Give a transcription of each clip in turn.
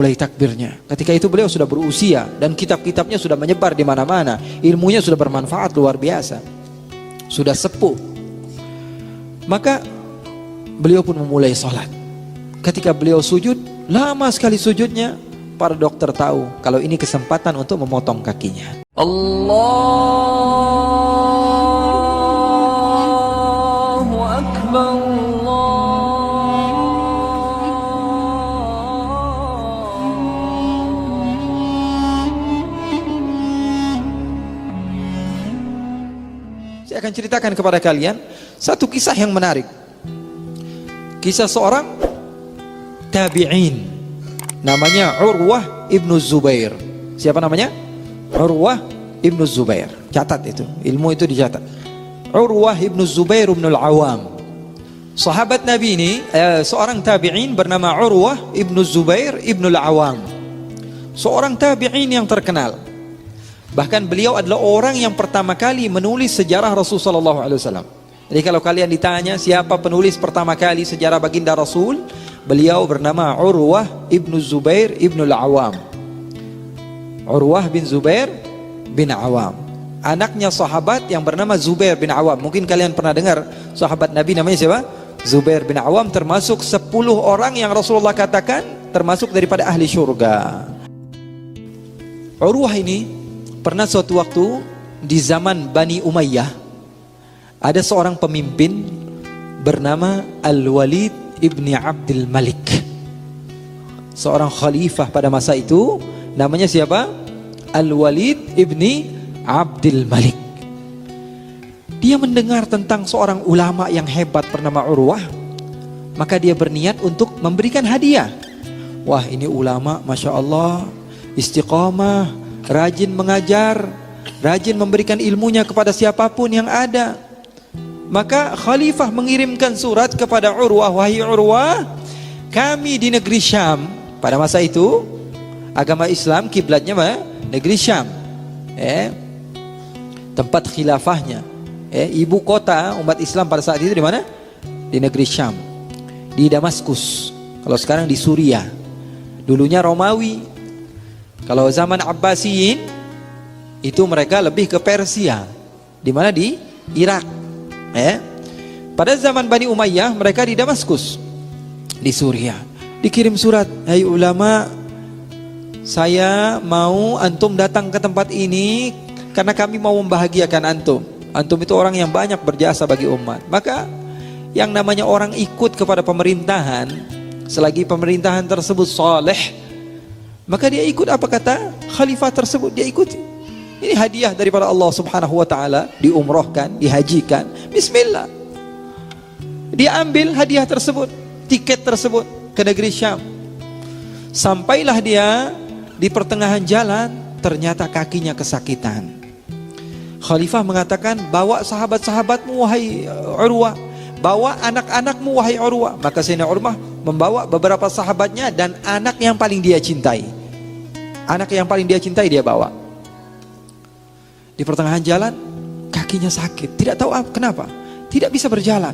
mulai takbirnya. Ketika itu beliau sudah berusia dan kitab-kitabnya sudah menyebar di mana-mana. Ilmunya sudah bermanfaat luar biasa. Sudah sepuh. Maka beliau pun memulai sholat. Ketika beliau sujud, lama sekali sujudnya. Para dokter tahu kalau ini kesempatan untuk memotong kakinya. Allahu Akbar. Saya akan ceritakan kepada kalian satu kisah yang menarik. Kisah seorang tabi'in, namanya Urwah ibnu Zubair. Siapa namanya? Urwah ibnu Zubair. Catat itu, ilmu itu dicatat. Urwah ibnu Zubair ibnu al-Awam. Sahabat Nabi ini, seorang tabi'in bernama Urwah ibnu Zubair ibnu al-Awam. Seorang tabi'in yang terkenal. Bahkan beliau adalah orang yang pertama kali menulis sejarah Rasulullah SAW. Jadi kalau kalian ditanya siapa penulis pertama kali sejarah baginda Rasul, beliau bernama Urwah ibnu Zubair ibnu al-Awam. Urwah bin Zubair bin Awam, anaknya sahabat yang bernama Zubair bin Awam. Mungkin kalian pernah dengar sahabat Nabi namanya siapa? Zubair bin Awam, termasuk 10 orang yang Rasulullah katakan termasuk daripada ahli syurga. Urwah ini pernah suatu waktu di zaman Bani Umayyah ada seorang pemimpin bernama Al-Walid ibni Abdul Malik. Seorang khalifah pada masa itu namanya siapa? Al-Walid ibni Abdul Malik. Dia mendengar tentang seorang ulama yang hebat bernama Urwah, maka dia berniat untuk memberikan hadiah. Wah, ini ulama Masya Allah, istiqamah, rajin mengajar, rajin memberikan ilmunya kepada siapapun yang ada. Maka khalifah mengirimkan surat kepada Urwah, wahai Urwah, kami di negeri Syam, pada masa itu agama Islam kiblatnya negeri Syam, tempat khilafahnya, ibu kota umat Islam pada saat itu di mana? Di negeri Syam, di Damaskus. Kalau sekarang di Suriah, dulunya Romawi. Kalau zaman Abbasiyin itu mereka lebih ke Persia, di mana? Di Irak. Pada zaman Bani Umayyah mereka di Damaskus, di Suriah. Dikirim surat, hai ulama, saya mau antum datang ke tempat ini karena kami mau membahagiakan antum. Antum itu orang yang banyak berjasa bagi umat. Maka yang namanya orang ikut kepada pemerintahan, selagi pemerintahan tersebut saleh, maka dia ikut apa kata khalifah tersebut, dia ikuti. Ini hadiah daripada Allah Subhanahu wa taala, diumrohkan, dihajikan. Bismillah. Dia ambil hadiah tersebut, tiket tersebut ke negeri Syam. Sampailah dia di pertengahan jalan, ternyata kakinya kesakitan. Khalifah mengatakan, bawa sahabat-sahabatmu wahai Urwah, bawa anak-anakmu wahai Urwah. Maka Sayyidina Urwah membawa beberapa sahabatnya dan anak yang paling dia cintai. Anak yang paling dia cintai dia bawa. Di pertengahan jalan kakinya sakit, tidak tahu kenapa, tidak bisa berjalan.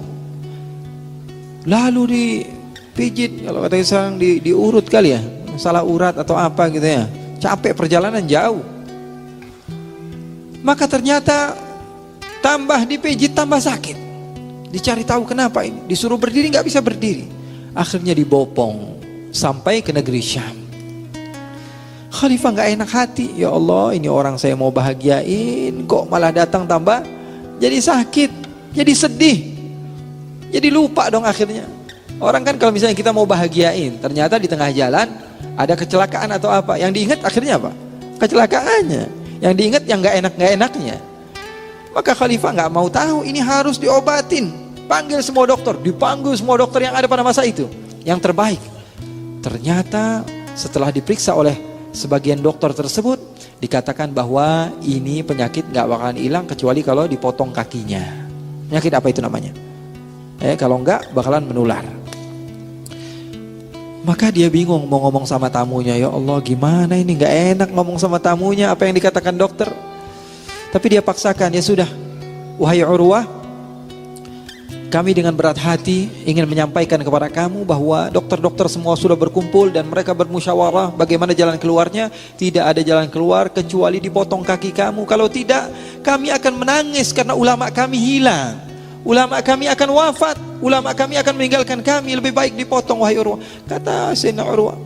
Lalu dipijit, kalau kata orang diurut kali ya, salah urat atau apa gitu ya. Capek, perjalanan jauh. Maka ternyata tambah dipijit tambah sakit. Dicari tahu kenapa ini, disuruh berdiri nggak bisa berdiri. Akhirnya dibopong sampai ke negeri Syam. Khalifah nggak enak hati, ya Allah, ini orang saya mau bahagiain kok malah datang tambah jadi sakit, jadi sedih, jadi lupa dong akhirnya. Orang kan kalau misalnya kita mau bahagiain, ternyata di tengah jalan ada kecelakaan atau apa, yang diingat akhirnya apa? Kecelakaannya. Yang diingat yang nggak enaknya. Maka Khalifah nggak mau tahu, ini harus diobatin. Panggil semua dokter, dipanggil semua dokter yang ada pada masa itu, yang terbaik. Ternyata setelah diperiksa oleh sebagian dokter tersebut, dikatakan bahwa ini penyakit nggak bakalan hilang kecuali kalau dipotong kakinya. Penyakit apa itu namanya? Kalau nggak bakalan menular. Maka dia bingung mau ngomong sama tamunya, ya Allah gimana ini, nggak enak ngomong sama tamunya apa yang dikatakan dokter. Tapi dia paksakan, ya sudah, wahai Urwah, kami dengan berat hati ingin menyampaikan kepada kamu bahwa dokter-dokter semua sudah berkumpul dan mereka bermusyawarah bagaimana jalan keluarnya. Tidak ada jalan keluar kecuali dipotong kaki kamu. Kalau tidak, kami akan menangis karena ulama kami hilang. Ulama kami akan wafat. Ulama kami akan meninggalkan kami. Lebih baik dipotong, wahai Urwah. Kata Sayyidina Urwah,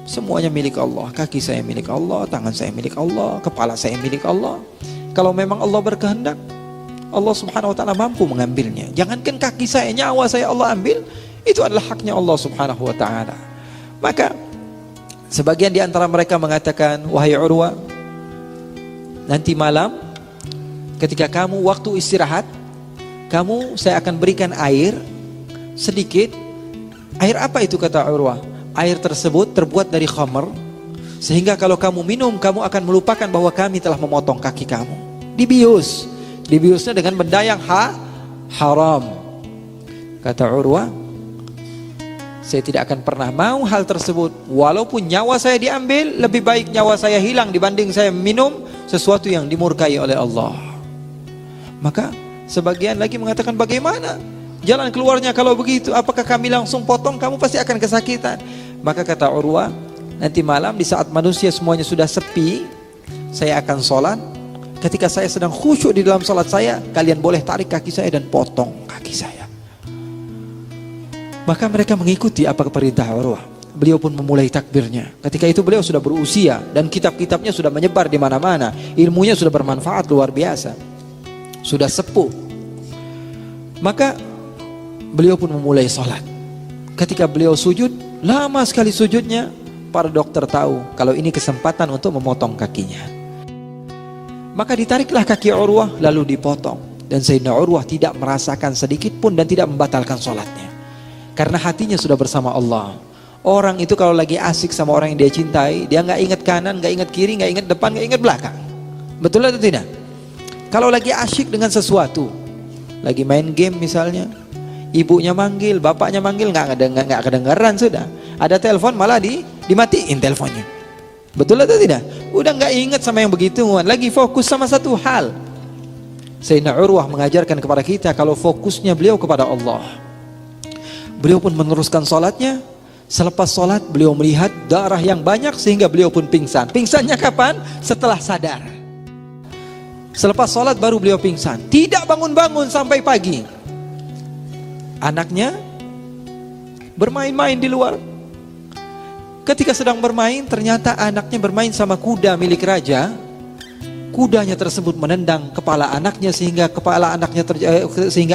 semuanya milik Allah. Kaki saya milik Allah, tangan saya milik Allah, kepala saya milik Allah. Kalau memang Allah berkehendak, Allah subhanahu wa ta'ala mampu mengambilnya. Jangankan kaki saya, nyawa saya Allah ambil, itu adalah haknya Allah subhanahu wa ta'ala. Maka sebagian di antara mereka mengatakan, wahai Urwah, nanti malam ketika kamu waktu istirahat, saya akan berikan air sedikit. Air apa itu, kata Urwah? Air tersebut terbuat dari khamr, sehingga kalau kamu minum, kamu akan melupakan bahwa kami telah memotong kaki kamu. Dibiusnya dengan benda yang haram. Kata Urwah, saya tidak akan pernah mau hal tersebut. Walaupun nyawa saya diambil, lebih baik nyawa saya hilang dibanding saya minum sesuatu yang dimurkai oleh Allah. Maka sebagian lagi mengatakan, bagaimana jalan keluarnya kalau begitu? Apakah kami langsung potong? Kamu pasti akan kesakitan. Maka kata Urwah, nanti malam di saat manusia semuanya sudah sepi, saya akan sholat. Ketika saya sedang khusyuk di dalam sholat saya, kalian boleh tarik kaki saya dan potong kaki saya. Maka mereka mengikuti apa perintah Urwah. Beliau pun memulai takbirnya. Ketika itu beliau sudah berusia dan kitab-kitabnya sudah menyebar di mana-mana. Ilmunya sudah bermanfaat luar biasa. Sudah sepuh. Maka beliau pun memulai sholat. Ketika beliau sujud, lama sekali sujudnya. Para dokter tahu kalau ini kesempatan untuk memotong kakinya. Maka ditariklah kaki Urwah lalu dipotong. Dan Sayyidina Urwah tidak merasakan sedikit pun dan tidak membatalkan sholatnya. Karena hatinya sudah bersama Allah. Orang itu kalau lagi asik sama orang yang dia cintai, dia gak ingat kanan, gak ingat kiri, gak ingat depan, gak ingat belakang. Betul atau tidak? Kalau lagi asyik dengan sesuatu, lagi main game misalnya, ibunya manggil, bapaknya manggil, nggak kedengaran sudah. Ada telepon malah dimatiin teleponnya. Betul atau tidak? Udah nggak ingat sama yang begituan, lagi fokus sama satu hal. Sayyidina Urwah mengajarkan kepada kita kalau fokusnya beliau kepada Allah. Beliau pun meneruskan sholatnya. Selepas sholat beliau melihat darah yang banyak sehingga beliau pun pingsan. Pingsannya kapan? Setelah sadar. Selepas sholat baru beliau pingsan. Tidak bangun-bangun sampai pagi. Anaknya bermain-main di luar. Ketika sedang bermain, ternyata anaknya bermain sama kuda milik raja. Kudanya tersebut menendang kepala anaknya sehingga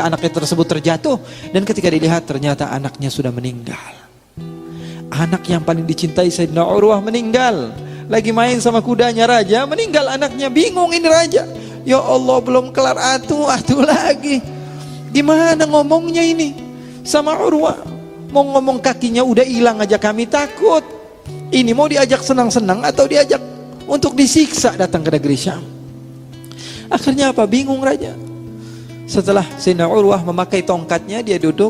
anaknya tersebut terjatuh. Dan ketika dilihat ternyata anaknya sudah meninggal. Anak yang paling dicintai Sayyidina Urwah meninggal. Lagi main sama kudanya raja, meninggal anaknya. Bingung ini raja. Ya Allah, belum kelar atu lagi. Gimana ngomongnya ini sama Urwah? Mau ngomong kakinya udah hilang aja kami takut. Ini mau diajak senang-senang atau diajak untuk disiksa datang ke negeri Syam. Akhirnya apa? Bingung raja. Setelah Sayyidina Urwah memakai tongkatnya, dia duduk.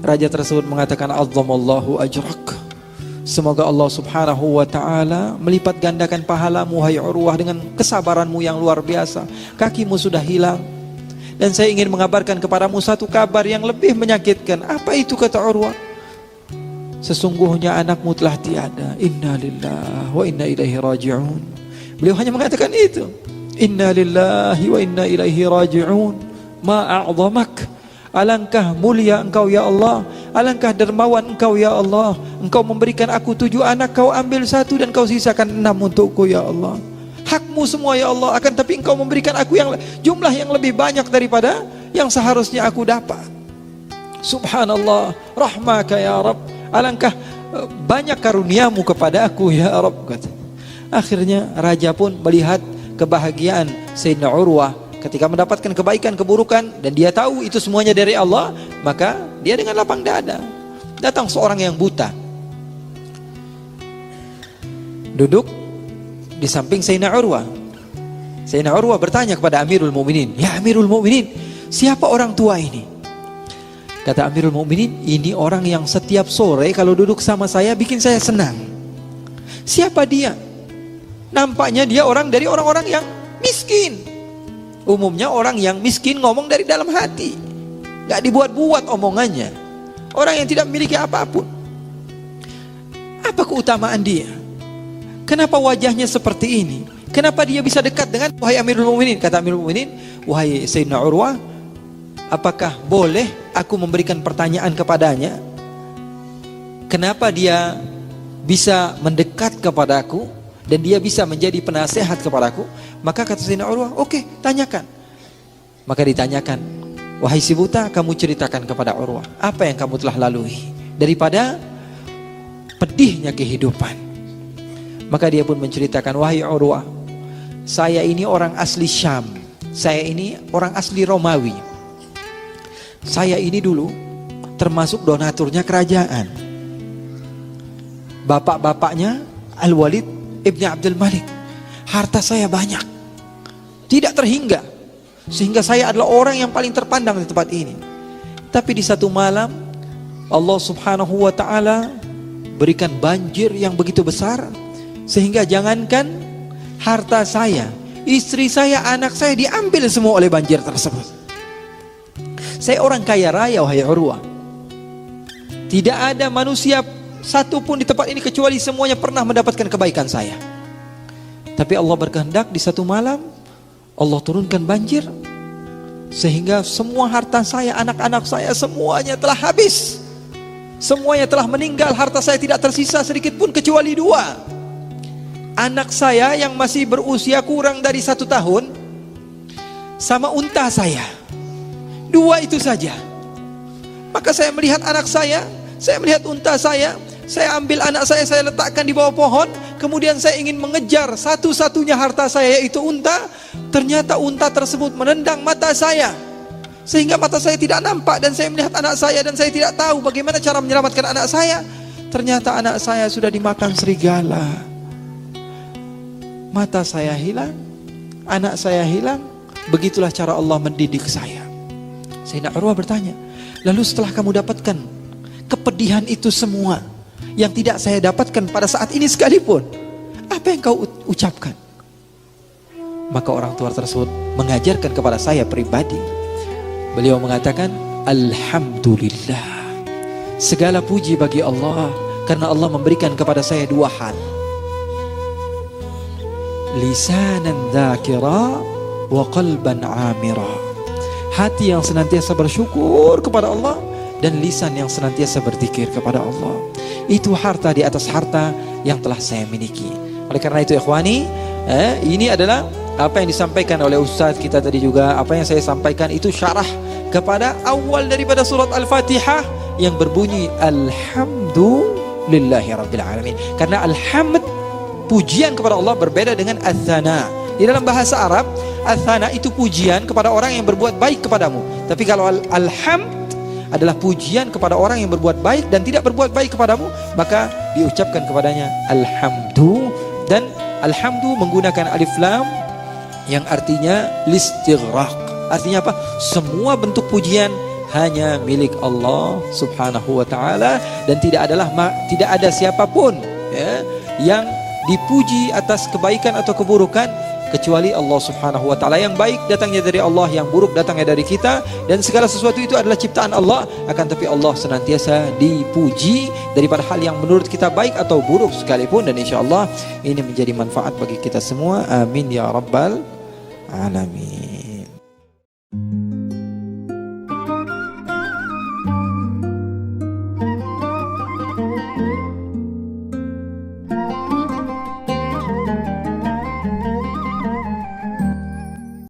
Raja tersebut mengatakan, azzamallahu ajrak. Semoga Allah subhanahu wa ta'ala melipat gandakan pahalamu, hai Urwah, dengan kesabaranmu yang luar biasa. Kakimu sudah hilang. Dan saya ingin mengabarkan kepadamu satu kabar yang lebih menyakitkan. Apa itu, kata Urwah? Sesungguhnya anakmu telah tiada. Inna lillahi wa inna ilaihi raji'un. Beliau hanya mengatakan itu. Inna lillahi wa inna ilaihi raji'un. Ma'a'zamak. Alangkah mulia engkau ya Allah. Alangkah dermawan engkau ya Allah. Engkau memberikan aku 7 anak, kau ambil 1 dan kau sisakan 6 untukku ya Allah. Hakmu semua ya Allah, akan tapi engkau memberikan aku yang jumlah yang lebih banyak daripada yang seharusnya aku dapat. Subhanallah, rahmaka ya Rabb. Alangkah banyak karuniamu kepada aku ya Rabb. Akhirnya raja pun melihat kebahagiaan Sayyidina Urwah ketika mendapatkan kebaikan, keburukan, dan dia tahu itu semuanya dari Allah. Maka dia dengan lapang dada. Datang seorang yang buta, duduk di samping Sayyidina Urwah. Sayyidina Urwah bertanya kepada Amirul Mukminin, ya Amirul Mukminin, siapa orang tua ini? Kata Amirul Mukminin, ini orang yang setiap sore kalau duduk sama saya bikin saya senang. Siapa dia? Nampaknya dia orang dari orang-orang yang miskin. Umumnya orang yang miskin ngomong dari dalam hati, gak dibuat-buat omongannya. Orang yang tidak memiliki apapun. Apa keutamaan dia? Kenapa wajahnya seperti ini? Kenapa dia bisa dekat dengan wahai Amirul Mukminin? Kata Amirul Mukminin, wahai Sayyidina Urwah, apakah boleh aku memberikan pertanyaan kepadanya? Kenapa dia bisa mendekat kepadaku dan dia bisa menjadi penasehat kepadaku? Maka kata Sayyidina Urwah, oke, tanyakan. Maka ditanyakan, wahai si buta, kamu ceritakan kepada Urwah apa yang kamu telah lalui daripada pedihnya kehidupan. Maka dia pun menceritakan, wahai Urwah, saya ini orang asli Syam, saya ini orang asli Romawi. Saya ini dulu termasuk donaturnya kerajaan. Bapak-bapaknya Al-Walid Ibn Abdul Malik. Harta saya banyak, tidak terhingga, sehingga saya adalah orang yang paling terpandang di tempat ini. Tapi di satu malam Allah subhanahu wa ta'ala berikan banjir yang begitu besar, sehingga jangankan harta saya, istri saya, anak saya diambil semua oleh banjir tersebut. Saya orang kaya raya wahai Urwah. Tidak ada manusia satu pun di tempat ini kecuali semuanya pernah mendapatkan kebaikan saya. Tapi Allah berkehendak di satu malam Allah turunkan banjir, sehingga semua harta saya, anak-anak saya semuanya telah habis. Semuanya telah meninggal. Harta saya tidak tersisa sedikit pun kecuali 2. Anak saya yang masih berusia kurang dari 1 tahun sama unta saya, 2 itu saja. Maka saya melihat anak saya melihat unta saya ambil anak saya letakkan di bawah pohon. Kemudian saya ingin mengejar satu-satunya harta saya, yaitu unta. Ternyata unta tersebut menendang mata saya, sehingga mata saya tidak nampak. Dan saya melihat anak saya dan saya tidak tahu bagaimana cara menyelamatkan anak saya. Ternyata anak saya sudah dimakan serigala. Mata saya hilang, anak saya hilang. Begitulah cara Allah mendidik saya. Sayyidina Urwah bertanya, lalu setelah kamu dapatkan kepedihan itu semua yang tidak saya dapatkan pada saat ini sekalipun, apa yang kau ucapkan? Maka orang tua tersebut mengajarkan kepada saya pribadi. Beliau mengatakan, Alhamdulillah, segala puji bagi Allah, karena Allah memberikan kepada saya 2 hal. Lisanan dzakira wa qalban amira. Hati yang senantiasa bersyukur kepada Allah dan lisan yang senantiasa berzikir kepada Allah. Itu harta di atas harta yang telah saya miliki. Oleh karena itu ikhwani, ini adalah apa yang disampaikan oleh Ustaz kita tadi juga. Apa yang saya sampaikan itu syarah kepada awal daripada surat Al-Fatihah yang berbunyi Alhamdulillahirrabbilalamin. Karena alhamd, pujian kepada Allah, berbeda dengan ats-tsana. Di dalam bahasa Arab, ats-tsana itu pujian kepada orang yang berbuat baik kepadamu. Tapi kalau alhamd adalah pujian kepada orang yang berbuat baik dan tidak berbuat baik kepadamu, maka diucapkan kepadanya alhamdu. Dan alhamdu menggunakan alif lam yang artinya listighraq. Artinya apa? Semua bentuk pujian hanya milik Allah subhanahu wa ta'ala, dan tidak ada siapapun yang dipuji atas kebaikan atau keburukan kecuali Allah subhanahu wa ta'ala. Yang baik datangnya dari Allah, yang buruk datangnya dari kita, dan segala sesuatu itu adalah ciptaan Allah. Akan tapi Allah senantiasa dipuji daripada hal yang menurut kita baik atau buruk sekalipun. Dan insya Allah ini menjadi manfaat bagi kita semua. Amin ya rabbal alamin.